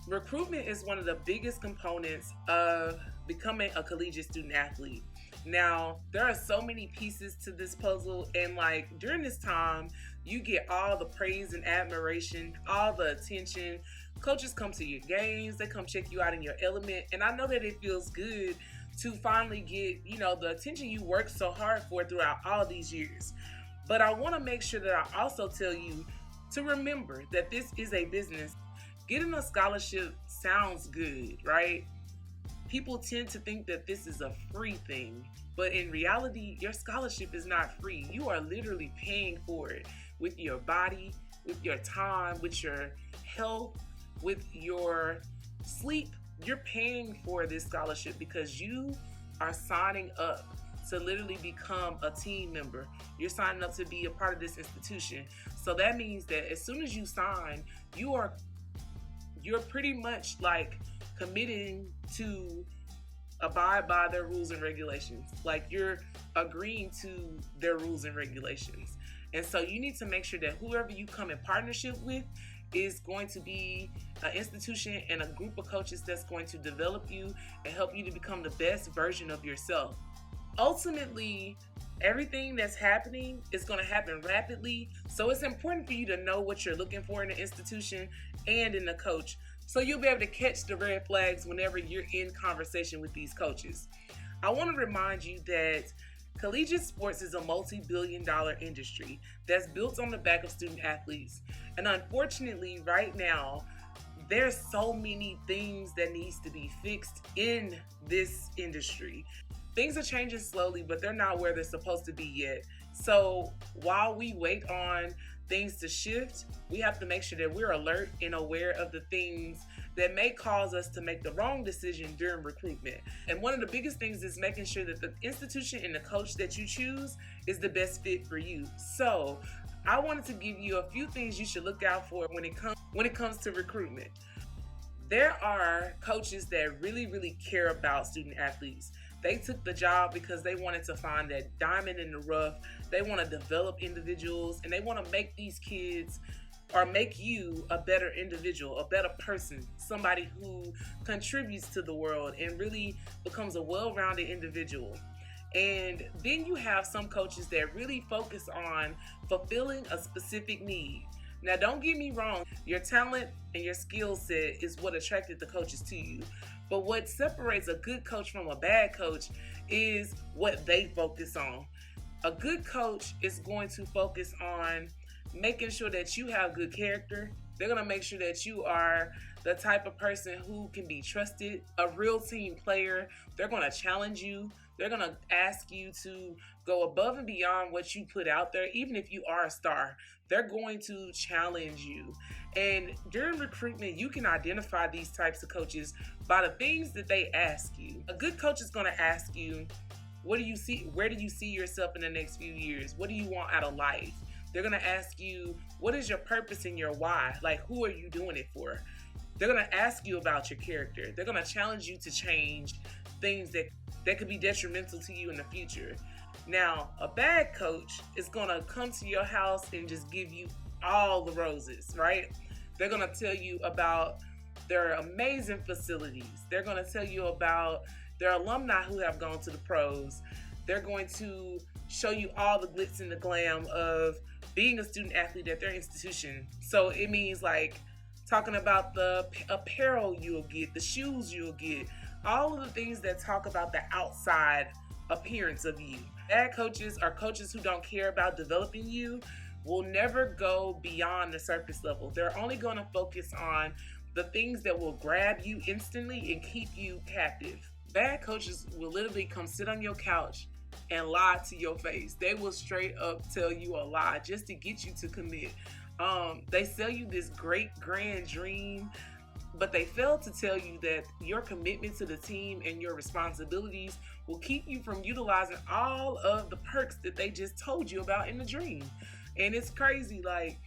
Recruitment is one of the biggest components of becoming a collegiate student athlete. Now, there are so many pieces to this puzzle, and like during this time, you get all the praise and admiration, all the attention. Coaches come to your games, they come check you out in your element, and I know that it feels good to finally get, the attention you worked so hard for throughout all these years. But I want to make sure that I also tell you to remember that this is a business. Getting a scholarship sounds good, right? People tend to think that this is a free thing, but in reality, your scholarship is not free. You are literally paying for it with your body, with your time, with your health, with your sleep. You're paying for this scholarship because you are signing up to literally become a team member. You're signing up to be a part of this institution. So that means that as soon as you sign, you're pretty much like committing to abide by their rules and regulations. Like you're agreeing to their rules and regulations. And so you need to make sure that whoever you come in partnership with is going to be an institution and a group of coaches that's going to develop you and help you to become the best version of yourself. Ultimately, everything that's happening is going to happen rapidly. So it's important for you to know what you're looking for in an institution and in a coach, so you'll be able to catch the red flags whenever you're in conversation with these coaches. I want to remind you that collegiate sports is a multi-billion-dollar industry that's built on the back of student athletes. And unfortunately, right now, there's so many things that needs to be fixed in this industry. Things are changing slowly, but they're not where they're supposed to be yet. So while we wait on things to shift, we have to make sure that we're alert and aware of the things that may cause us to make the wrong decision during recruitment. And one of the biggest things is making sure that the institution and the coach that you choose is the best fit for you. So I wanted to give you a few things you should look out for when it comes to recruitment. There are coaches that really, really care about student athletes. They took the job because they wanted to find that diamond in the rough. They want to develop individuals, and they want to make these kids or make you a better individual, a better person, somebody who contributes to the world and really becomes a well-rounded individual. And then you have some coaches that really focus on fulfilling a specific need. Now, don't get me wrong, your talent and your skill set is what attracted the coaches to you. But what separates a good coach from a bad coach is what they focus on. A good coach is going to focus on making sure that you have good character. They're going to make sure that you are the type of person who can be trusted, a real team player. They're going to challenge you. They're going to ask you to go above and beyond what you put out there. Even if you are a star, they're going to challenge you. And during recruitment, you can identify these types of coaches by the things that they ask you. A good coach is going to ask you, what do you see? Where do you see yourself in the next few years? What do you want out of life? They're going to ask you, what is your purpose and your why? Like, who are you doing it for? They're going to ask you about your character. They're going to challenge you to change things that could be detrimental to you in the future. Now, a bad coach is going to come to your house and just give you all the roses, right? They're going to tell you about their amazing facilities. They're going to tell you about their alumni who have gone to the pros. They're going to show you all the glitz and the glam of being a student athlete at their institution. So it means like talking about the apparel you'll get, the shoes you'll get, all of the things that talk about the outside appearance of you. Bad coaches or coaches who don't care about developing you will never go beyond the surface level. They're only going to focus on the things that will grab you instantly and keep you captive. Bad coaches will literally come sit on your couch and lie to your face. They will straight up tell you a lie just to get you to commit. They sell you this great grand dream, but they fail to tell you that your commitment to the team and your responsibilities will keep you from utilizing all of the perks that they just told you about in the dream. And it's crazy. Like,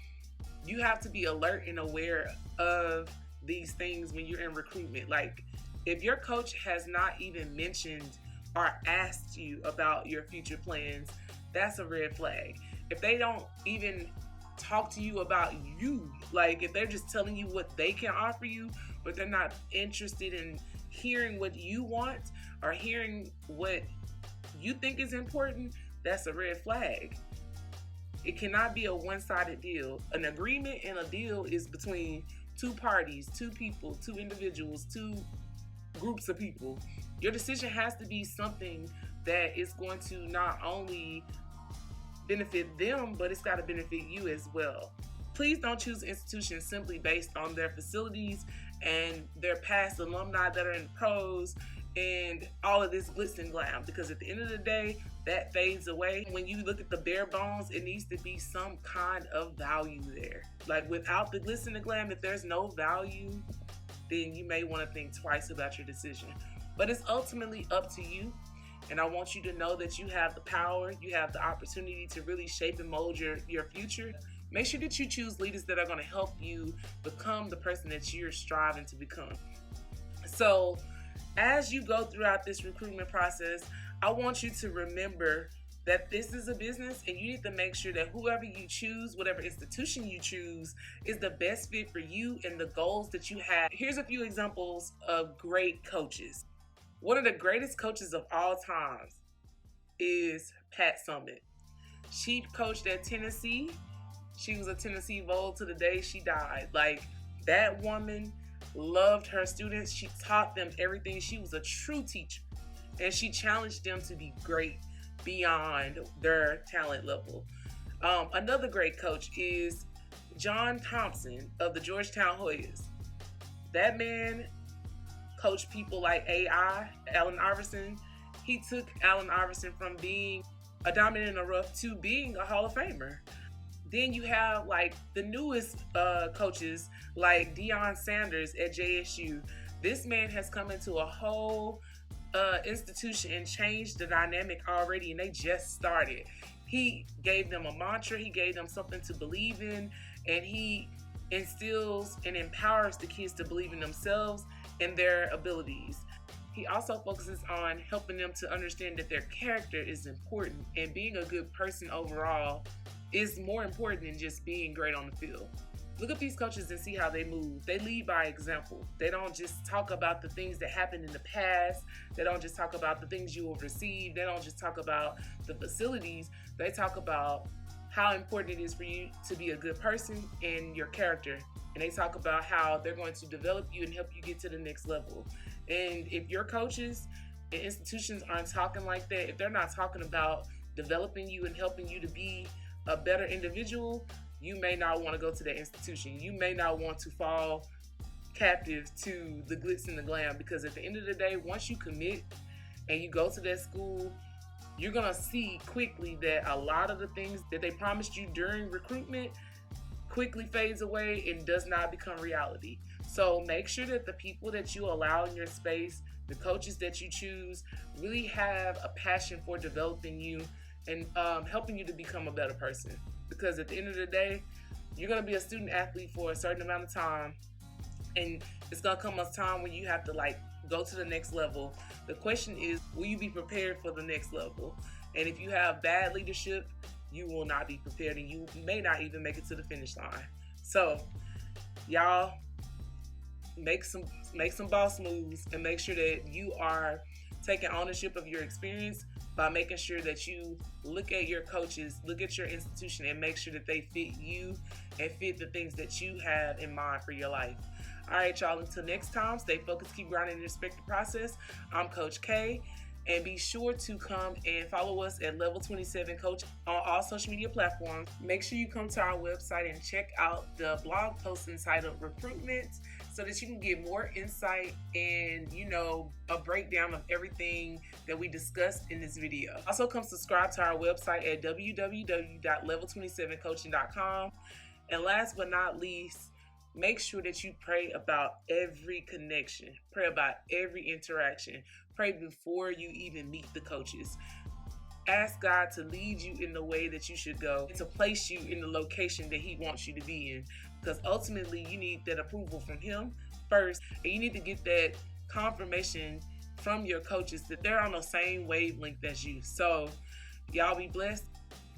you have to be alert and aware of these things when you're in recruitment. Like, if your coach has not even mentioned or asked you about your future plans, that's a red flag. If they don't even talk to you about you. Like if they're just telling you what they can offer you, but they're not interested in hearing what you want or hearing what you think is important, that's a red flag. It cannot be a one-sided deal. An agreement and a deal is between two parties, two people, two individuals, two groups of people. Your decision has to be something that is going to not only benefit them, but it's got to benefit you as well. Please don't choose institutions simply based on their facilities and their past alumni that are in pros and all of this glitz and glam, because at the end of the day, that fades away. When you look at the bare bones, it needs to be some kind of value there. Like without the glitz and the glam, if there's no value, then you may want to think twice about your decision. But it's ultimately up to you. And I want you to know that you have the power, you have the opportunity to really shape and mold your future. Make sure that you choose leaders that are going to help you become the person that you're striving to become. So as you go throughout this recruitment process, I want you to remember that this is a business, and you need to make sure that whoever you choose, whatever institution you choose, is the best fit for you and the goals that you have. Here's a few examples of great coaches. One of the greatest coaches of all times is Pat Summitt. She coached at Tennessee. She was a Tennessee Vols to the day she died. Like, that woman loved her students. She taught them everything. She was a true teacher, and she challenged them to be great beyond their talent level. Another great coach is John Thompson of the Georgetown Hoyas. That man coached people like AI, Allen Iverson. He took Allen Iverson from being a diamond in the rough to being a Hall of Famer. Then you have like the newest coaches like Deion Sanders at JSU. This man has come into a whole institution and changed the dynamic already, and they just started. He gave them a mantra, he gave them something to believe in, and he instills and empowers the kids to believe in themselves and their abilities. He also focuses on helping them to understand that their character is important, and being a good person overall is more important than just being great on the field. Look at these coaches and see how they move. They lead by example. They don't just talk about the things that happened in the past. They don't just talk about the things you will receive. They don't just talk about the facilities. They talk about how important it is for you to be a good person and your character. And they talk about how they're going to develop you and help you get to the next level. And if your coaches and institutions aren't talking like that, if they're not talking about developing you and helping you to be a better individual, you may not want to go to that institution. You may not want to fall captive to the glitz and the glam, because at the end of the day, once you commit and you go to that school, you're going to see quickly that a lot of the things that they promised you during recruitment quickly fades away and does not become reality. So make sure that the people that you allow in your space, the coaches that you choose, really have a passion for developing you and helping you to become a better person. Because at the end of the day, you're going to be a student athlete for a certain amount of time, and it's going to come a time when you have to like go to the next level. The question is, will you be prepared for the next level? And if you have bad leadership, you will not be prepared, and you may not even make it to the finish line. So y'all, make some boss moves and make sure that you are taking ownership of your experience by making sure that you look at your coaches, look at your institution, and make sure that they fit you and fit the things that you have in mind for your life. All right, y'all, until next time, stay focused, keep grinding, and respect the process. I'm Coach K, and be sure to come and follow us at Level 27 Coach on all social media platforms. Make sure you come to our website and check out the blog post entitled Recruitment, so that you can get more insight and, a breakdown of everything that we discussed in this video. Also, come subscribe to our website at www.level27coaching.com. And last but not least, make sure that you pray about every connection, pray about every interaction, pray before you even meet the coaches. Ask God to lead you in the way that you should go, and to place you in the location that He wants you to be in. Because ultimately, you need that approval from Him first, and you need to get that confirmation from your coaches that they're on the same wavelength as you. So, y'all be blessed.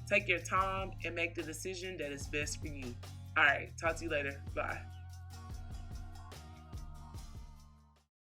Take your time and make the decision that is best for you. All right, talk to you later. Bye.